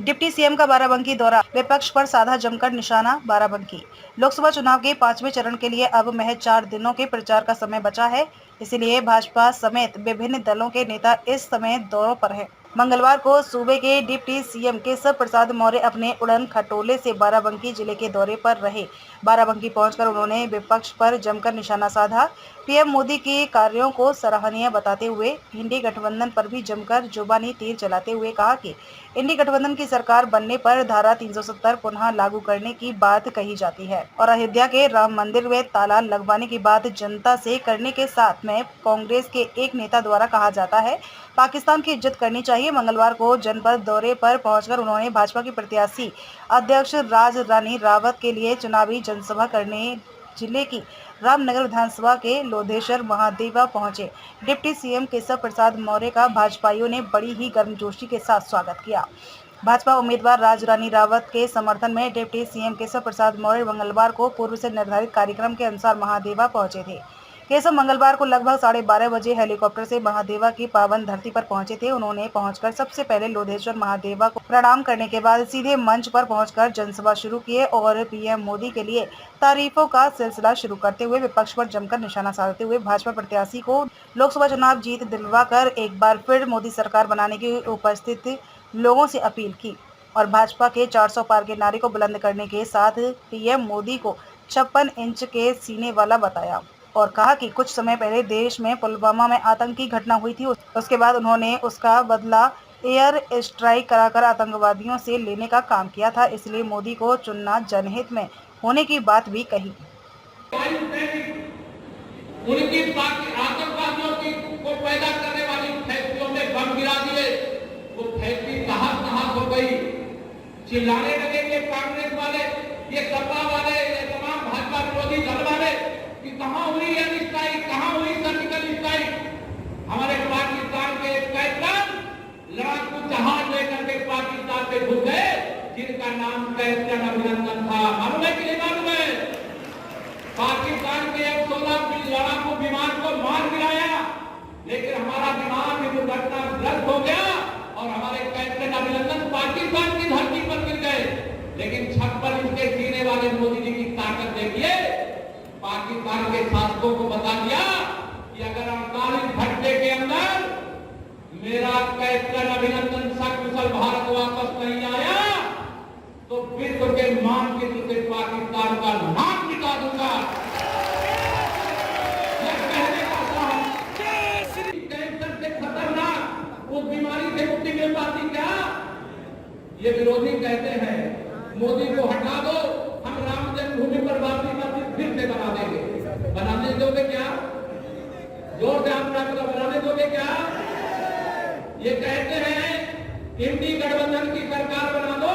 Deputy CM का बाराबंकी दौरा, विपक्ष पर साधा जमकर निशाना। बाराबंकी लोकसभा चुनाव के 5वें चरण के लिए अब महज 4 दिनों के प्रचार का समय बचा है। इसलिए भाजपा समेत विभिन्न दलों के नेता इस समय दौरों पर हैं। मंगलवार को सूबे के डिप्टी सीएम केशव प्रसाद मौर्य अपने उड़न खटोले से बाराबंकी जिले के दौरे पर रहे। बाराबंकी पहुंचकर उन्होंने विपक्ष पर जमकर निशाना साधा। पीएम मोदी के कार्यों को सराहनीय बताते हुए इंडी गठबंधन पर भी जमकर जुबानी तीर चलाते हुए कहा कि इंडी गठबंधन की सरकार बनने पर धारा 370 पुनः लागू करने की बात कही जाती है और अयोध्या के राम मंदिर में ताला लगवाने की बात जनता से करने के साथ में कांग्रेस के एक नेता द्वारा कहा जाता है पाकिस्तान की इज्जत करनी चाहिए। मंगलवार को जनपद दौरे पर पहुंचकर उन्होंने भाजपा की प्रत्याशी अध्यक्ष राज रानी रावत के लिए चुनावी जनसभा करने जिले की रामनगर विधानसभा के लोधेश्वर महादेवा पहुंचे। डिप्टी सीएम केशव प्रसाद मौर्य का भाजपाइयों ने बड़ी ही गर्मजोशी के साथ स्वागत किया। भाजपा उम्मीदवार राज रानी रावत के समर्थन में डिप्टी सीएम केशव प्रसाद मौर्य मंगलवार को पूर्व से निर्धारित कार्यक्रम के अनुसार महादेवा पहुंचे थे। केशव मंगलवार को लगभग 12:30 बजे हेलीकॉप्टर से महादेवा की पावन धरती पर पहुंचे थे। उन्होंने पहुंचकर सबसे पहले लोधेश्वर महादेवा को प्रणाम करने के बाद सीधे मंच पर पहुंचकर जनसभा शुरू किए और पीएम मोदी के लिए तारीफों का सिलसिला शुरू करते हुए विपक्ष पर जमकर निशाना साधते हुए भाजपा प्रत्याशी को लोकसभा चुनाव जीत दिलवाकर एक बार फिर मोदी सरकार बनाने की उपस्थित लोगों से अपील की और भाजपा के 400 पार के नारे को बुलंद करने के साथ पीएम मोदी को 56 इंच के सीने वाला बताया और कहा कि कुछ समय पहले देश में पुलवामा में आतंकी घटना हुई थी। उसके बाद उन्होंने उसका बदला एयर स्ट्राइक कराकर आतंकवादियों से लेने का काम किया था, इसलिए मोदी को चुनना जनहित में होने की बात भी कही। उनकी आतंकवादियों को पैदा करने वाली फैक्ट्रियों में बम गिरा दिए, वो फैक्ट्री कहां हो गई। चिल्लाने लगेंगे कांग्रेस वाले, ये सपा वाले, ये तमाम भाजपा विरोधी दल वाले कि कहां हुई एयर स्ट्राइक, कहां हुई सर्जिकल स्ट्राइक। हमारे पाकिस्तान के कैप्टन लड़ाकू जहाज लेकर के पाकिस्तान पे घुस गए, जिनका नाम कैप्टन अभिनंदन था। मालूम है कि नहीं मालूम है? पाकिस्तान के F-16 लड़ाकू विमान को मार गिराया, लेकिन हमारा विमान भी दुर्घटनाग्रस्त हो गया और हमारे कैप्टन अभिनंदन पाकिस्तान की धरती पर गिर गए। लेकिन 56 इंच के सीने वाले मोदी जी की ताकत देखिए, पाकिस्तान के शासकों को बता दिया कि अगर 48 घंटे के अंदर मेरा कैप्टन अभिनंदन सकुशल भारत वापस नहीं आया तो विश्व के मानचित्र से पाकिस्तान का नाम मिटा दूंगा। यह कहने का साहस, कैंसर से खतरनाक उस बीमारी से मुक्ति मिल पाती क्या? ये विरोधी कहते हैं मोदी को हटा दो, हम राम जन्मभूमि पर बाबरी मस्जिद फिर से बना देंगे। बनाने दोगे क्या? जोर से आप बनाने दोगे क्या? ये कहते हैं इंडी गठबंधन की सरकार बना दो,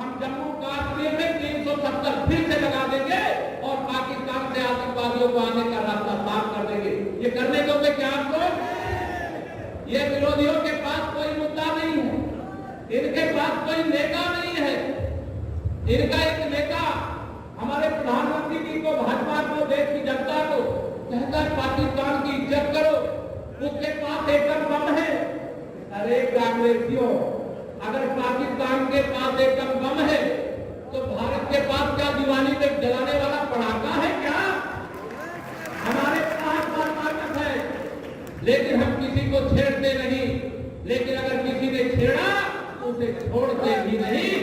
हम जम्मू कश्मीर में 370 फिर से लगा देंगे और पाकिस्तान से आतंकवादियों को आने का रास्ता साफ कर देंगे। ये करने दोगे क्या आपको? ये विरोधियों के पास कोई मुद्दा नहीं है, इनके पास कोई नेता नहीं है। इनका एक नेता हमारे प्रधानमंत्री जी को, भाजपा को, देश की जनता को कहता है पाकिस्तान की इज्जत करो, उसके पास एटम बम है। अरे कांग्रेसियों, अगर पाकिस्तान के पास एटम बम है तो भारत के पास क्या दिवाली में जलाने वाला पटाखा है क्या? हमारे पास ताकत है, लेकिन हम किसी को छेड़ते नहीं। लेकिन अगर किसी ने छेड़ा तो उसे छोड़ते भी नहीं।